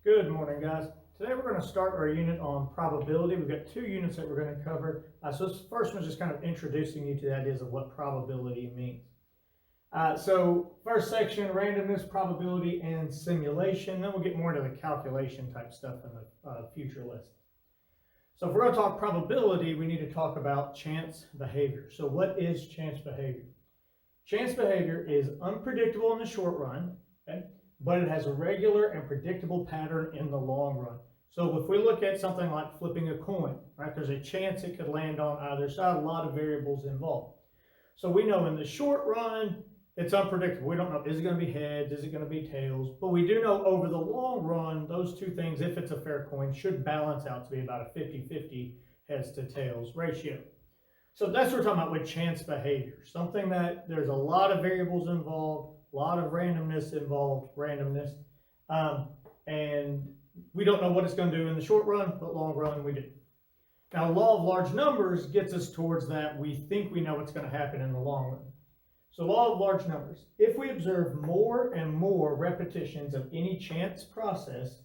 Good morning, guys. Today we're going to start our unit on probability. We've got two units that we're going to cover. So this first one's just kind of introducing you to the ideas of what probability means. So first section, randomness, probability, and simulation. Then we'll get more into the calculation type stuff in the future lessons. So if we're going to talk probability, we need to talk about chance behavior. So what is chance behavior? Chance behavior is unpredictable in the short run, okay? But it has a regular and predictable pattern in the long run. So if we look at something like flipping a coin, right, there's a chance it could land on either side, a lot of variables involved. So we know in the short run, it's unpredictable. We don't know, is it going to be heads, is it going to be tails? But we do know over the long run, those two things, if it's a fair coin, should balance out to be about a 50-50 heads to tails ratio. So that's what we're talking about with chance behavior, something that there's a lot of variables involved, a lot of randomness involved, and we don't know what it's going to do in the short run, but long run we do. Now, law of large numbers gets us towards that. We think we know what's going to happen in the long run. So law of large numbers, if we observe more and more repetitions of any chance process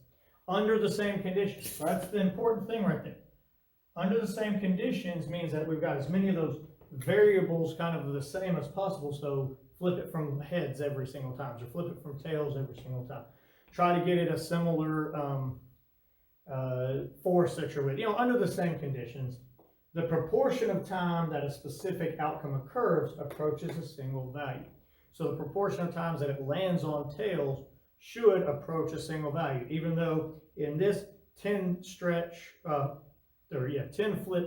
under the same conditions, that's the important thing right there. Under the same conditions means that we've got as many of those variables kind of the same as possible, so flip it from heads every single time, or flip it from tails every single time. Try to get it a similar force that you're with, under the same conditions. The proportion of time that a specific outcome occurs approaches a single value. So the proportion of times that it lands on tails should approach a single value, even though in this 10 flip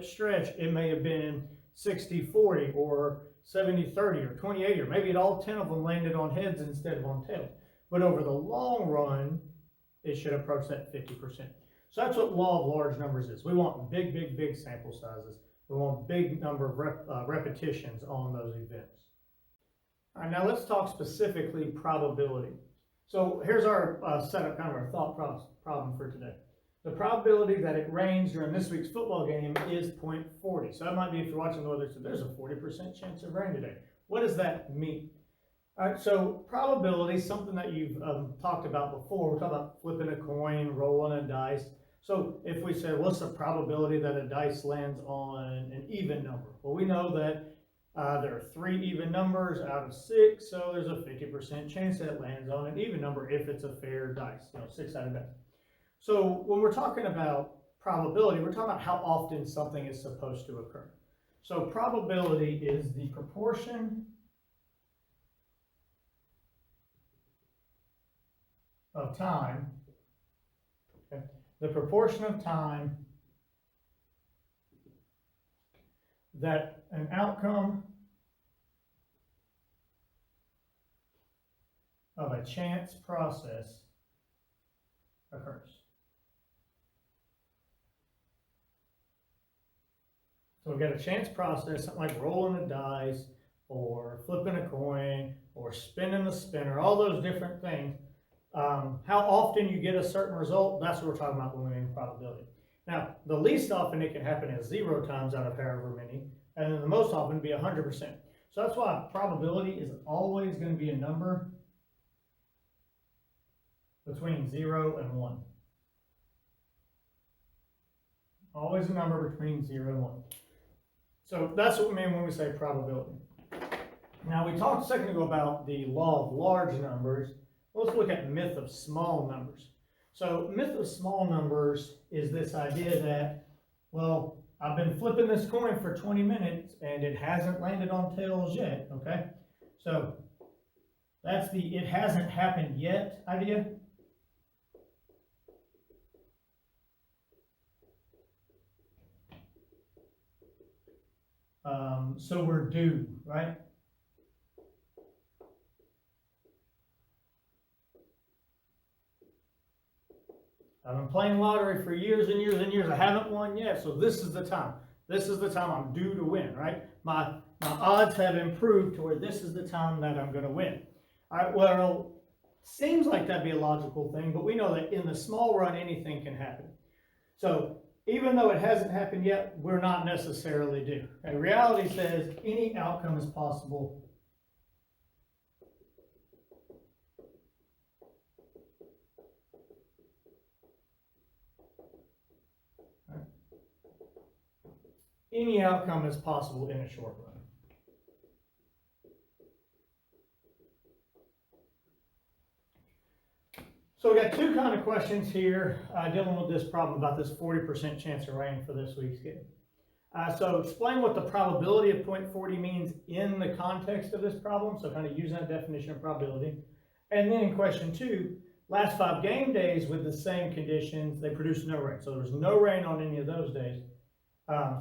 stretch, it may have been 60-40 or 70-30 or 20-80, or maybe all 10 of them landed on heads instead of on tails. But over the long run, it should approach that 50%. So that's what law of large numbers is. We want big sample sizes. We want big number of repetitions on those events. All right, now let's talk specifically probability. So here's our setup, kind of our thought problem for today. The probability that it rains during this week's football game is 0.40. So that might be if you're watching the weather, so there's a 40% chance of rain today. What does that mean? All right, so probability is something that you've talked about before. We're talking about flipping a coin, rolling a dice. So if we say, what's the probability that a dice lands on an even number? Well, we know that there are 3 even numbers out of 6, so there's a 50% chance that it lands on an even number if it's a fair dice, 6-sided dice. So when we're talking about probability, we're talking about how often something is supposed to occur. So probability is the proportion of time, the proportion of time that an outcome of a chance process occurs. So we've got a chance process, something like rolling a dice or flipping a coin or spinning the spinner, all those different things. How often you get a certain result, that's what we're talking about when we mean probability. Now, the least often it can happen is 0 times out of however many, and then the most often would be 100%. So that's why probability is always going to be a number between 0 and 1. Always a number between 0 and 1. So that's what we mean when we say probability. Now, we talked a second ago about the law of large numbers. Let's look at myth of small numbers. So myth of small numbers is this idea that, well, I've been flipping this coin for 20 minutes and it hasn't landed on tails yet, okay? So that's the it hasn't happened yet idea. So we're due, right? I've been playing lottery for years and years and years. I haven't won yet, so this is the time. This is the time I'm due to win, right? My odds have improved to where this is the time that I'm going to win. All right, well, seems like that'd be a logical thing, but we know that in the small run, anything can happen. So even though it hasn't happened yet, we're not necessarily due. And reality says any outcome is possible any outcome is possible in a short run. So we got two kind of questions here dealing with this problem about this 40% chance of rain for this week's game. So explain what the probability of 0.40 means in the context of this problem. So kind of using that definition of probability. And then in question 2, last 5 game days with the same conditions, they produced no rain. So there was no rain on any of those days.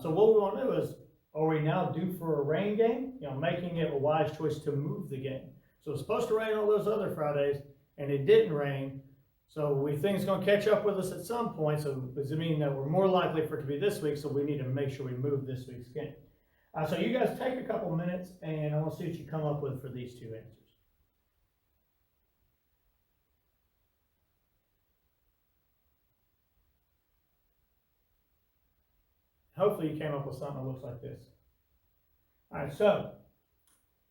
So what we want to do is, are we now due for a rain game? Making it a wise choice to move the game. So it's supposed to rain all those other Fridays, and it didn't rain. So we think it's going to catch up with us at some point. So does it mean that we're more likely for it to be this week? So we need to make sure we move this week's game. So you guys take a couple minutes, and I want to see what you come up with for these two answers. Hopefully you came up with something that looks like this. All right, so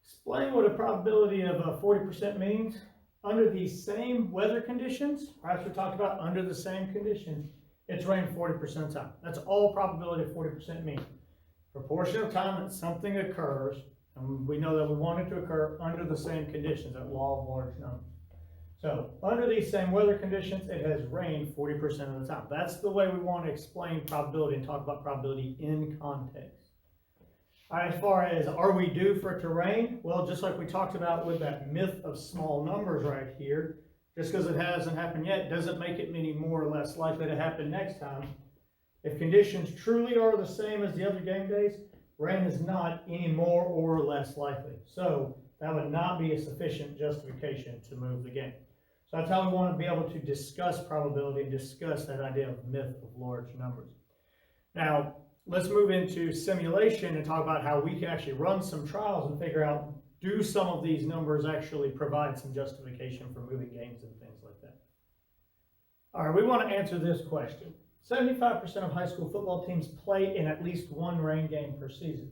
explain what a probability of 40% means. Under these same weather conditions, right, we talked about under the same conditions, it's rained 40% of the time. That's all probability of 40% means. Proportion of time that something occurs, and we know that we want it to occur under the same conditions, that law of large numbers. So under these same weather conditions, it has rained 40% of the time. That's the way we want to explain probability and talk about probability in context. All right, as far as are we due for it to rain? Well, just like we talked about with that myth of small numbers right here, just because it hasn't happened yet doesn't make it any more or less likely to happen next time. If conditions truly are the same as the other game days, rain is not any more or less likely. So that would not be a sufficient justification to move the game. So that's how we want to be able to discuss probability and discuss that idea of myth of large numbers. Now, let's move into simulation and talk about how we can actually run some trials and figure out, do some of these numbers actually provide some justification for moving games and things like that. All right, we want to answer this question. 75% of high school football teams play in at least one rain game per season.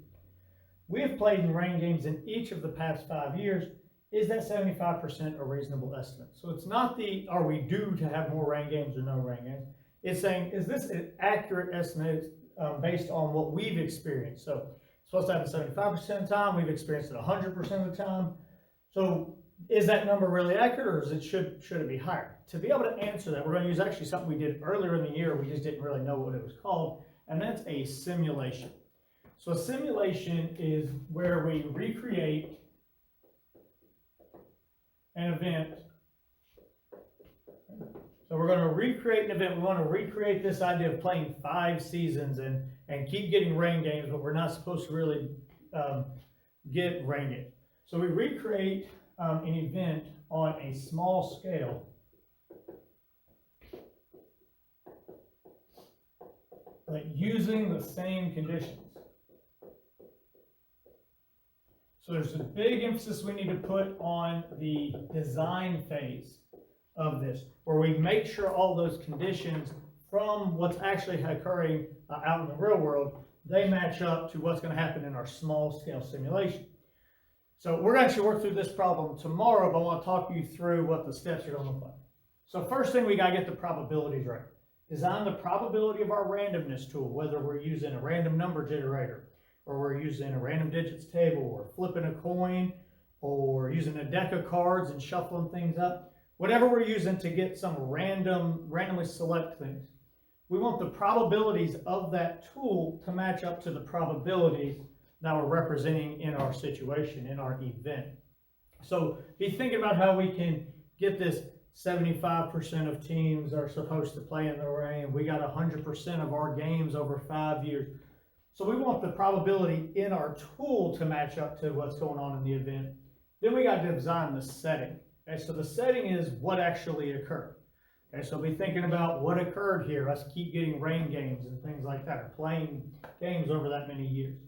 We have played in rain games in each of the past 5 years. Is that 75% a reasonable estimate? So it's not the, are we due to have more rain games or no rain games? It's saying, is this an accurate estimate based on what we've experienced? So it's supposed to happen 75% of the time. We've experienced it 100% of the time. So is that number really accurate, or should it be higher? To be able to answer that, we're going to use actually something we did earlier in the year. We just didn't really know what it was called, and that's a simulation. So a simulation is where we recreate an event. So we're going to recreate an event. We want to recreate this idea of playing 5 seasons and keep getting rain games, but we're not supposed to really get rain games. So we recreate an event on a small scale. But using the same conditions. So there's a big emphasis we need to put on the design phase of this, where we make sure all those conditions from what's actually occurring out in the real world, they match up to what's going to happen in our small scale simulation. So we're going to actually work through this problem tomorrow, but I want to talk you through what the steps are going to look like. So first thing, we got to get the probabilities right. Design the probability of our randomness tool, whether we're using a random number generator, or we're using a random digits table, or flipping a coin, or using a deck of cards and shuffling things up. Whatever we're using to get some randomly select things. We want the probabilities of that tool to match up to the probabilities that we're representing in our situation, in our event. So be thinking about how we can get this 75% of teams are supposed to play in the rain. We got 100% of our games over 5 years. So we want the probability in our tool to match up to what's going on in the event. Then we got to design the setting. Okay, so the setting is what actually occurred. Okay, so be thinking about what occurred here. Let's keep getting rain games and things like that, or playing games over that many years.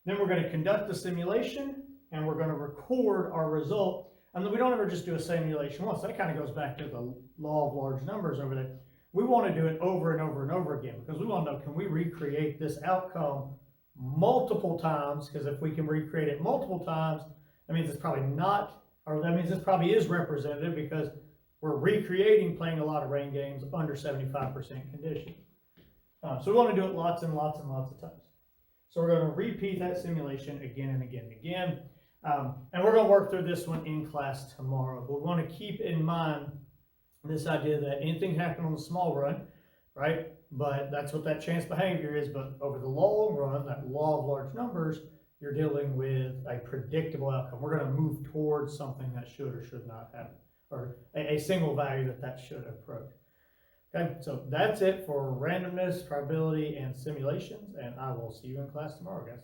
Then we're going to conduct the simulation, and we're going to record our result. And then we don't ever just do a simulation once. That kind of goes back to the law of large numbers over there. We want to do it over and over and over again, because we want to know, can we recreate this outcome multiple times? Because if we can recreate it multiple times, that means it's probably not, or that means this probably is representative, because we're recreating playing a lot of rain games under 75% conditions. So we want to do it lots and lots and lots of times. So we're going to repeat that simulation again and again and again. And we're going to work through this one in class tomorrow. But we want to keep in mind this idea that anything can happen on the small run, right? But that's what that chance behavior is. But over the long run, that law of large numbers, you're dealing with a predictable outcome. We're going to move towards something that should or should not happen, or a single value that should approach. Okay, so that's it for randomness, probability, and simulations, and I will see you in class tomorrow, guys.